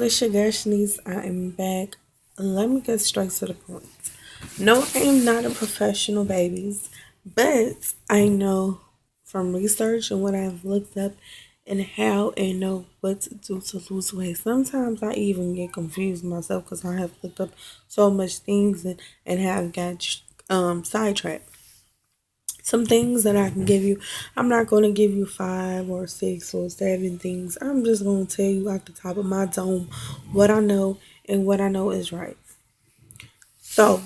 It's your girl Shanice. I am back. Let me get straight to the point. No, I am not a professional, babies, but I know from research and what I've looked up and how and know what to do to lose weight. Sometimes I even get confused myself because I have looked up so much things and have got sidetracked. Some things that I can give you. I'm not going to give you 5 or 6 or 7 things. I'm just going to tell you at the top of my dome what I know and what I know is right. So,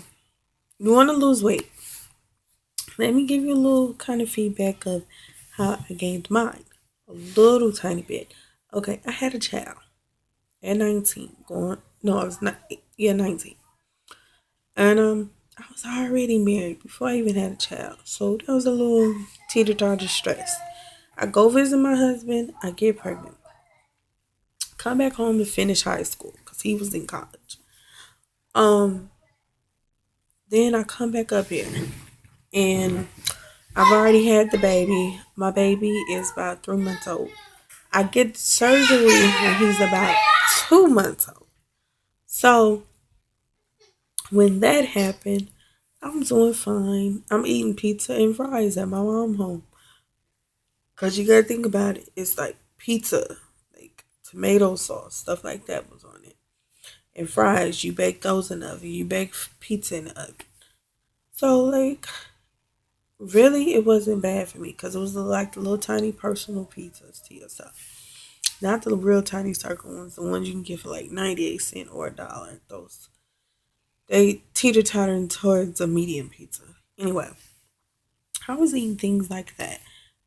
you want to lose weight. Let me give you a little kind of feedback of how I gained mine. A little tiny bit. Okay, I had a child at 19. Going, no, I was not, yeah, 19. And I was already married before I even had a child. So that was a little teeter-totter stress. I go visit my husband, I get pregnant. Come back home to finish high school because he was in college. Um, then I come back up here and I've already had the baby. My baby is about 3 months old. I get surgery when he's about 2 months old. So when that happened, I'm doing fine. I'm eating pizza and fries at my mom's home. Cause you gotta think about it. It's like pizza, like tomato sauce, stuff like that was on it. And fries, you bake those in the oven. You bake pizza in the oven. So like, really, it wasn't bad for me because it was like the little tiny personal pizzas to yourself. Not the real tiny circle ones, the ones you can get for like 98 cents or $1. Those they teeter tottering towards a medium pizza. Anyway, I was eating things like that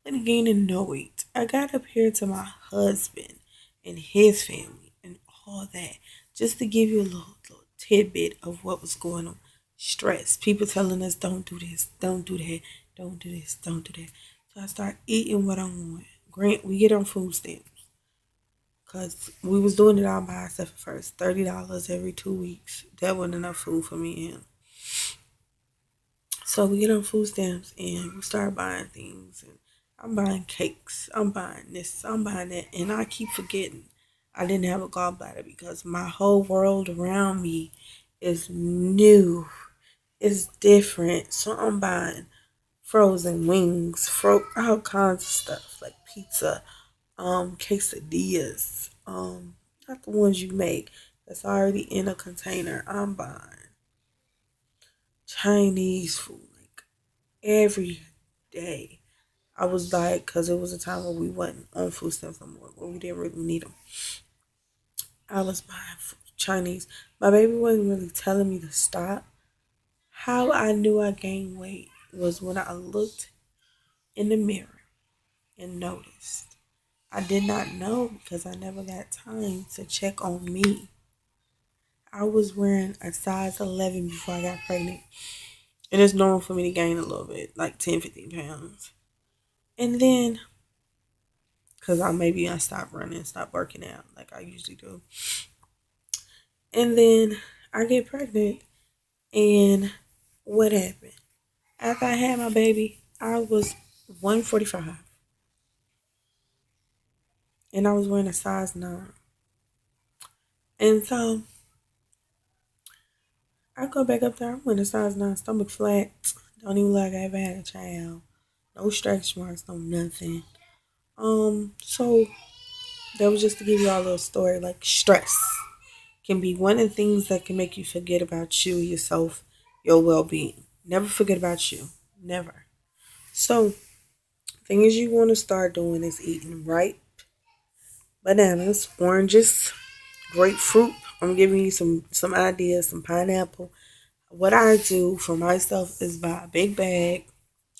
and gaining no weight. I got up here to my husband and his family and all that just to give you a little tidbit of what was going on. Stress. People telling us don't do this, don't do that, don't do this, don't do that. So I start eating what I want. Grant, we get on food stamps. Cause we was doing it all by ourselves at first. $30 every 2 weeks. That wasn't enough food for me and him. So we get on food stamps and we start buying things and I'm buying cakes. I'm buying this. I'm buying that. And I keep forgetting I didn't have a gallbladder because my whole world around me is new. It's different. So I'm buying frozen wings, all kinds of stuff like pizza, quesadillas, not the ones you make that's already in a container. I'm buying Chinese food like every day. I was like, because it was a time where we wasn't on food stamps no more, where we didn't really need them. I was buying Chinese. My baby wasn't really telling me to stop. How I knew I gained weight was when I looked in the mirror and noticed. I did not know because I never got time to check on me. I was wearing a size 11 before I got pregnant. And it's normal for me to gain a little bit, like 10, 15 pounds. And then, because I stopped running, stopped working out like I usually do. And then I get pregnant. And what happened? After I had my baby, I was 145. And I was wearing a size 9. And so I go back up there. I'm wearing a size 9, stomach flat. Don't even look like I ever had a child. No stretch marks, no nothing. So that was just to give you all a little story. Like stress can be one of the things that can make you forget about you, yourself, your well being. Never forget about you. Never. So things you want to start doing is eating ripe bananas, oranges, grapefruit. I'm giving you some ideas, some pineapple. What I do for myself is buy a big bag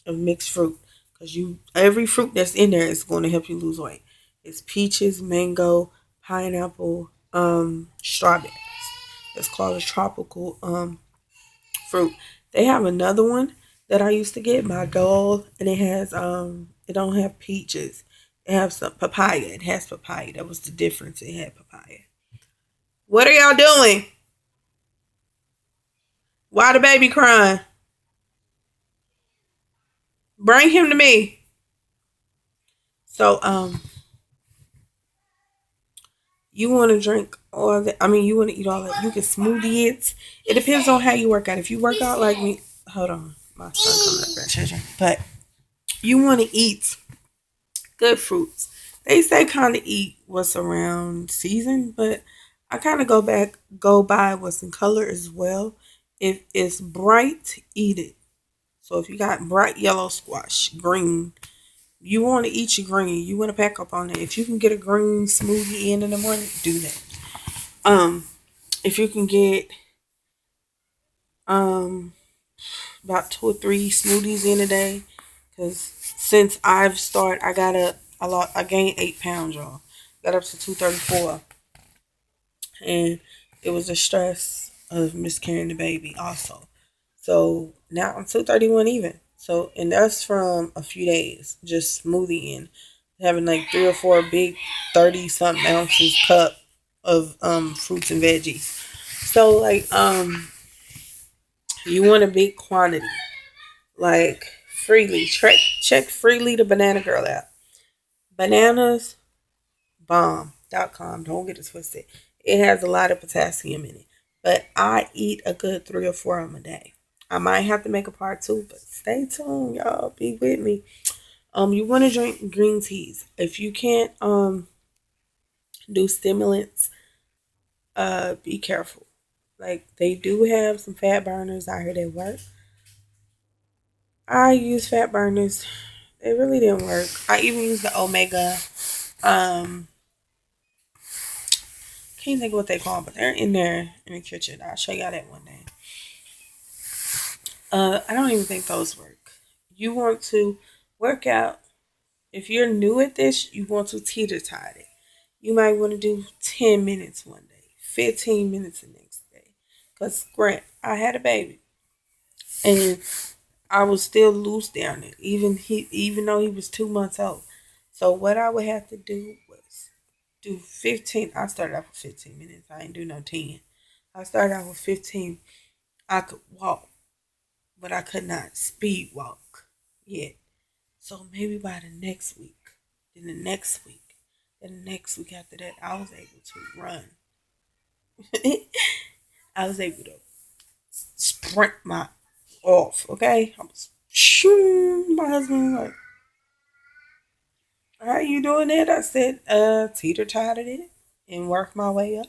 of mixed fruit because you every fruit that's in there is going to help you lose weight. It's peaches, mango, pineapple, strawberries. It's called a tropical fruit. They have another one that I used to get, my doll, and it don't have peaches. It has some papaya. It has papaya. That was the difference. It had papaya. What are y'all doing? Why the baby crying? Bring him to me. So You want to drink all that. I mean, you want to eat all that. You can smoothie it. It depends on how you work out. If you work out like me, hold on, my son coming up there, children. But you want to eat good fruits. They say kind of eat what's around season, but I kind of go by what's in color as well. If it's bright, eat it. So if you got bright yellow squash, green, you want to eat your green. You want to pack up on it. If you can get a green smoothie in the morning, do that. Um, if you can get um about 2 or 3 smoothies in a day, because since I've started, I gained 8 pounds, y'all. Got up to 234, and it was the stress of miscarrying the baby also. So now I'm 231 even. So, and that's from a few days just smoothie in, having like 3 or 4 big 30 something ounces cup of fruits and veggies. So like you want a big quantity, like freely check freely the Banana Girl app. Bananasbomb.com. Don't get it twisted. It has a lot of potassium in it, but I eat a good 3 or 4 of them a day. I might have to make a part 2, but stay tuned, y'all. Be with me. You want to drink green teas. If you can't do stimulants, be careful. Like, they do have some fat burners out here that work. I use fat burners. It really didn't work. I even used the Omega. Um, can't think of what they call them, but they're in there in the kitchen. I'll show y'all that one day. I don't even think those work. You want to work out. If you're new at this, you want to teeter-totter it. You might want to do 10 minutes one day, 15 minutes the next day. Because, Grant, I had a baby, and I was still loose down there, even though he was 2 months old. So what I would have to do was do 15. I started off with 15 minutes. I ain't do no 10. I started out with 15. I could walk, but I could not speed walk yet. So maybe by the next week, then the next week, then the next week after that, I was able to run. I was able to sprint my off. Okay, I was shoo. My husband was like, "How you doing that?" I said, teeter tottered it and worked my way up.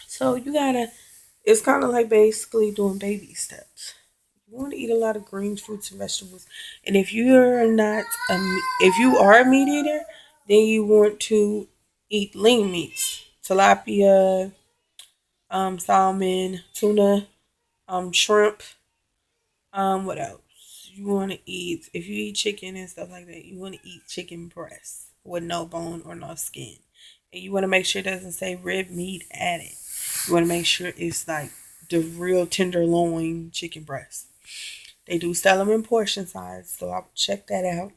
So you gotta. It's kind of like basically doing baby steps. You want to eat a lot of greens, fruits, and vegetables. And if you are a meat eater, then you want to eat lean meats, tilapia, salmon, tuna, shrimp. What else? You want to eat, if you eat chicken and stuff like that, you want to eat chicken breast with no bone or no skin. And you want to make sure it doesn't say red meat added. You want to make sure it's like the real tenderloin chicken breast. They do sell them in portion size, so I'll check that out.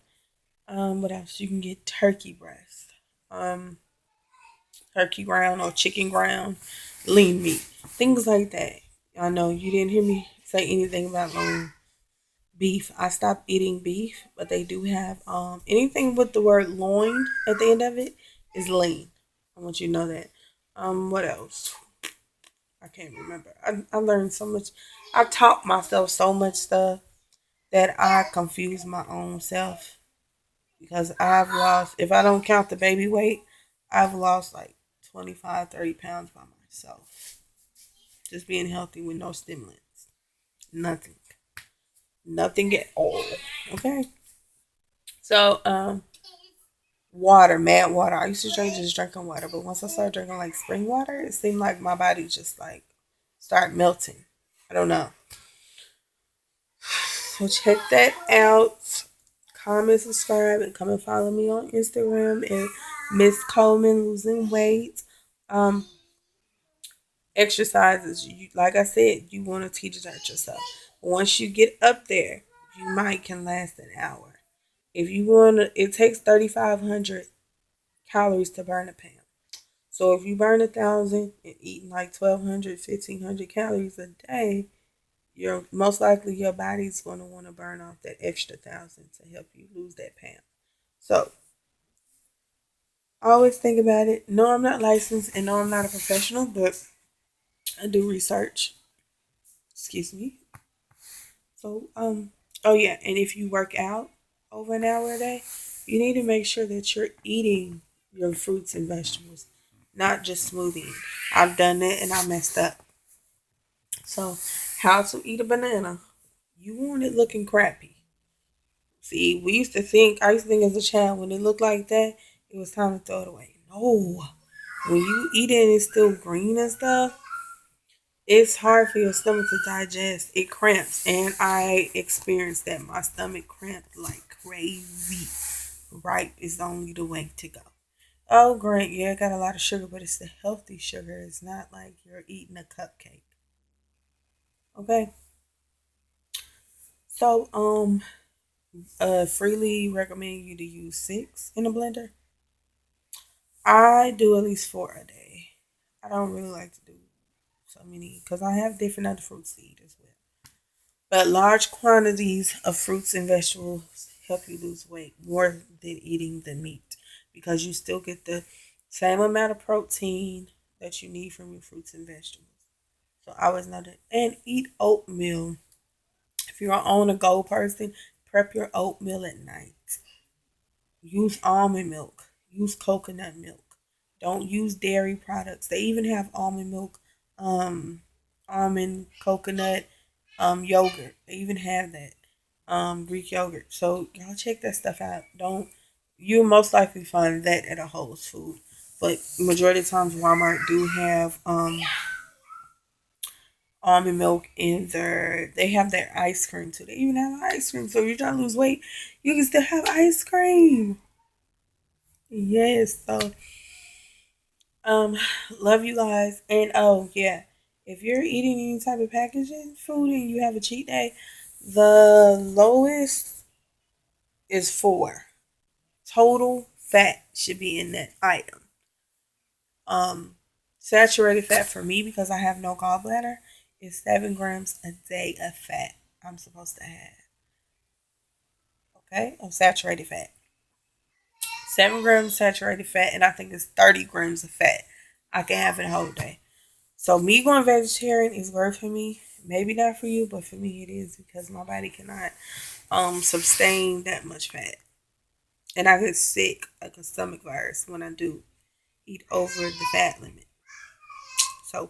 What else? You can get turkey breast, um, turkey ground or chicken ground, lean meat, things like that. I know you didn't hear me say anything about beef. I stopped eating beef, but they do have anything with the word loin at the end of it is lean. I want you to know that. What else? I can't remember. I learned so much. I taught myself so much stuff that I confuse my own self, because I've lost, if I don't count the baby weight, I've lost like 25, 30 pounds by myself. Just being healthy with no stimulants. Nothing. Nothing at all. Okay. So, water, mad water. I used to just drinking water, but once I started drinking like spring water, it seemed like my body just like start melting. I don't know. So check that out. Comment, subscribe, and come and follow me on Instagram and Miss Coleman Losing Weight. Um, Exercises. You, like I said, you want to teach that yourself. Once you get up there, you might can last an hour. If you want to, it takes 3,500 calories to burn a pound. So if you burn 1,000 and eating like 1,200, 1,500 calories a day, you're most likely your body's going to want to burn off that extra 1,000 to help you lose that pound. So I always think about it. No, I'm not licensed and no, I'm not a professional, but I do research. Excuse me. So, oh yeah, and if you work out over an hour a day, you need to make sure that you're eating your fruits and vegetables, not just smoothie. I've done it and I messed up. So, how to eat a banana? You want it looking crappy. See, I used to think as a child, when it looked like that, it was time to throw it away. No, when you eat it and it's still green and stuff, it's hard for your stomach to digest. It cramps, and I experienced that. My stomach cramped like crazy. Ripe is only the way to go. Oh, great. Yeah, it got a lot of sugar, but it's the healthy sugar. It's not like you're eating a cupcake. Okay. So, freely recommend you to use 6 in a blender. I do at least 4 a day. I don't really like to do so many because I have different other fruits to eat as well. But large quantities of fruits and vegetables help you lose weight more than eating the meat because you still get the same amount of protein that you need from your fruits and vegetables. So I always know that. And eat oatmeal. If you're on a go person, prep your oatmeal at night. Use almond milk. Use coconut milk. Don't use dairy products. They even have almond milk, um, almond coconut, yogurt. They even have that, Greek yogurt. So y'all check that stuff out. Don't You'll most likely find that at a Whole Foods, but majority of the times Walmart do have almond milk in their. They have their ice cream too. They even have ice cream. So if you're trying to lose weight, you can still have ice cream. Yes. So Um, love you guys. And oh yeah, if you're eating any type of packaging food and you have a cheat day, the lowest is 4. Total fat should be in that item. Um, Saturated fat for me because I have no gallbladder is 7 grams a day of fat I'm supposed to have. Okay, of saturated fat. 7 grams saturated fat, and I think it's 30 grams of fat I can have in a whole day. So me going vegetarian is worth for me. Maybe not for you, but for me it is because my body cannot sustain that much fat. And I get sick like a stomach virus when I do eat over the fat limit. So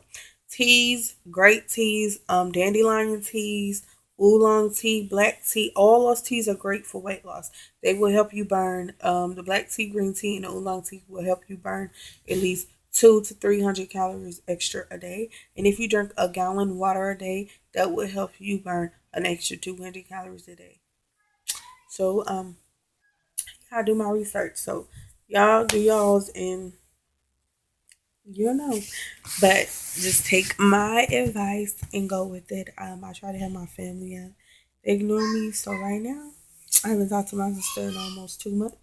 teas, great teas, dandelion teas, oolong tea, black tea, all those teas are great for weight loss. They will help you burn the black tea, green tea, and the oolong tea will help you burn at least 200 to 300 calories extra a day. And if you drink a gallon water a day, that will help you burn an extra 200 calories a day. So I do my research. So y'all do y'all's and you know. But just take my advice and go with it. I try to have my family ignore me. So right now, I haven't talked to my sister in almost 2 months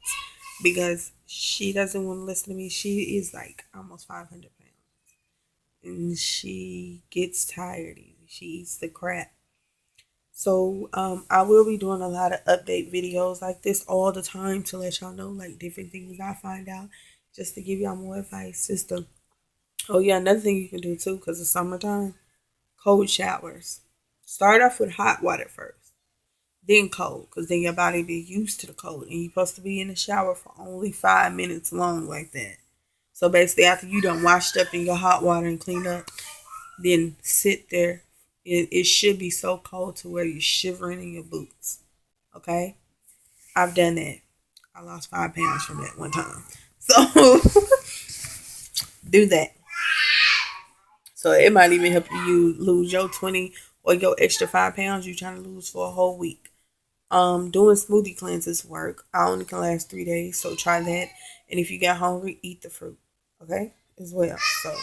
because she doesn't want to listen to me. She is like almost 500 pounds, and she gets tired easy. She eats the crap. So I will be doing a lot of update videos like this all the time to let y'all know like different things I find out, just to give y'all more advice. Just Oh yeah, another thing you can do too, because it's summertime, cold showers. Start off with hot water first, then cold, because then your body be used to the cold, and you're supposed to be in the shower for only 5 minutes long like that. So basically, after you done washed up in your hot water and cleaned up, then sit there. It should be so cold to where you're shivering in your boots. Okay, I've done that. I lost 5 pounds from that one time. So do that. So it might even help you lose your 20 or your extra 5 pounds you're trying to lose for a whole week. Doing smoothie cleanses work. I only can last 3 days, so try that. And if you get hungry, eat the fruit. Okay? As well. So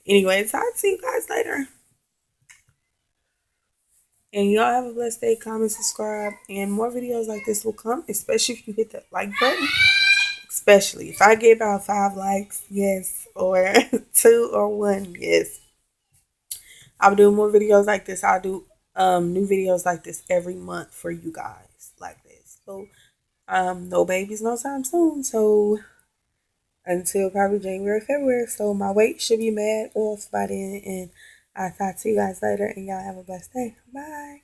anyways, I'll see you guys later. And y'all have a blessed day. Comment, subscribe, and more videos like this will come, especially if you hit that like button. Especially if I get about 5 likes, yes, or 2 or 1, yes. I'll do more videos like this. I'll do new videos like this every month for you guys like this. So no babies no time soon. So until probably January, February. So my weight should be mad off by then. And I'll talk to you guys later. And y'all have a blessed day. Bye.